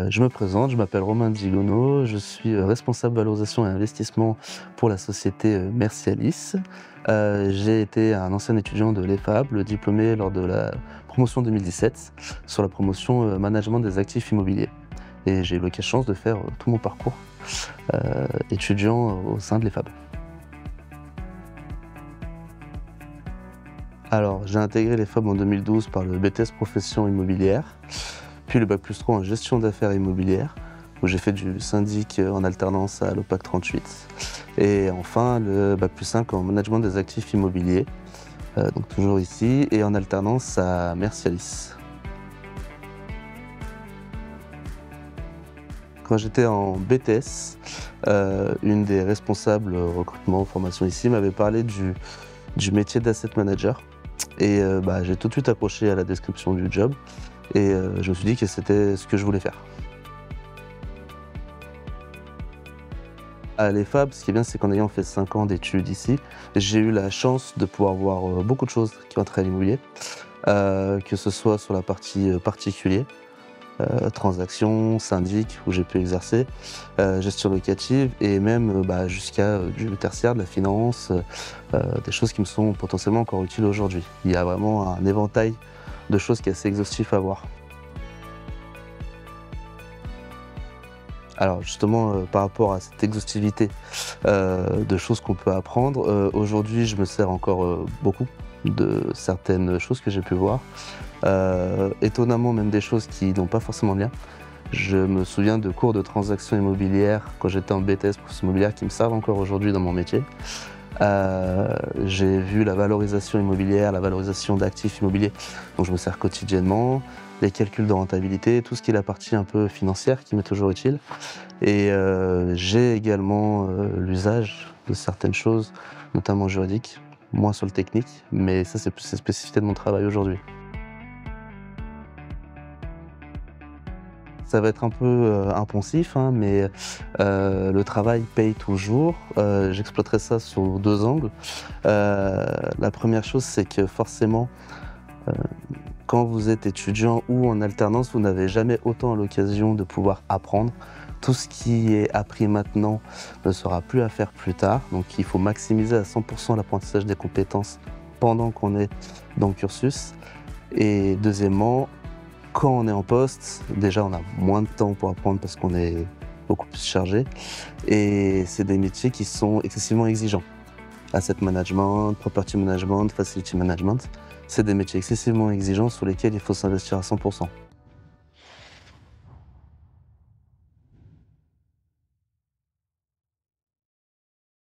Je me présente, je m'appelle Romain Digono, je suis, responsable valorisation et investissement pour la société, Mercialis. J'ai été un ancien étudiant de l'EFAB, diplômé lors de la promotion 2017 sur la promotion, management des actifs immobiliers et j'ai eu la chance de faire, tout mon parcours, étudiant au sein de l'EFAB. Alors, j'ai intégré l'EFAB en 2012 par le BTS Profession immobilière, puis le bac+3 en gestion d'affaires immobilières, où j'ai fait du syndic en alternance à l'OPAC 38, et enfin le bac+5 en management des actifs immobiliers, donc toujours ici, et en alternance à Mercialis. Quand j'étais en BTS, une des responsables recrutement, formation ici m'avait parlé du métier d'asset manager et j'ai tout de suite accroché à la description du job et je me suis dit que c'était ce que je voulais faire. À l'EFAB, ce qui est bien, c'est qu'en ayant fait 5 ans d'études ici, j'ai eu la chance de pouvoir voir beaucoup de choses qui ont trait à l'immobilier, que ce soit sur la partie particulier, transactions, syndic où j'ai pu exercer, gestion locative et même jusqu'à du tertiaire, de la finance, des choses qui me sont potentiellement encore utiles aujourd'hui. Il y a vraiment un éventail de choses qui est assez exhaustif à voir. Alors justement, par rapport à cette exhaustivité de choses qu'on peut apprendre, aujourd'hui je me sers encore beaucoup de certaines choses que j'ai pu voir. Étonnamment même des choses qui n'ont pas forcément de lien. Je me souviens de cours de transactions immobilières quand j'étais en BTS profession immobilière qui me servent encore aujourd'hui dans mon métier. J'ai vu la valorisation immobilière, la valorisation d'actifs immobiliers dont je me sers quotidiennement, les calculs de rentabilité, tout ce qui est la partie un peu financière qui m'est toujours utile. Et j'ai également l'usage de certaines choses, notamment juridiques, moins sur le technique, mais ça c'est plus la spécificité de mon travail aujourd'hui. Ça va être un peu impensif, hein, mais le travail paye toujours. J'exploiterai ça sous 2 angles. La première chose, c'est que forcément, heu, quand vous êtes étudiant ou en alternance, vous n'avez jamais autant l'occasion de pouvoir apprendre. Tout ce qui est appris maintenant ne sera plus à faire plus tard, donc il faut maximiser à 100 l'apprentissage des compétences pendant qu'on est dans le cursus. Et deuxièmement, quand on est en poste, déjà on a moins de temps pour apprendre parce qu'on est beaucoup plus chargé et c'est des métiers qui sont excessivement exigeants. Asset management, property management, facility management, c'est des métiers excessivement exigeants sur lesquels il faut s'investir à 100%.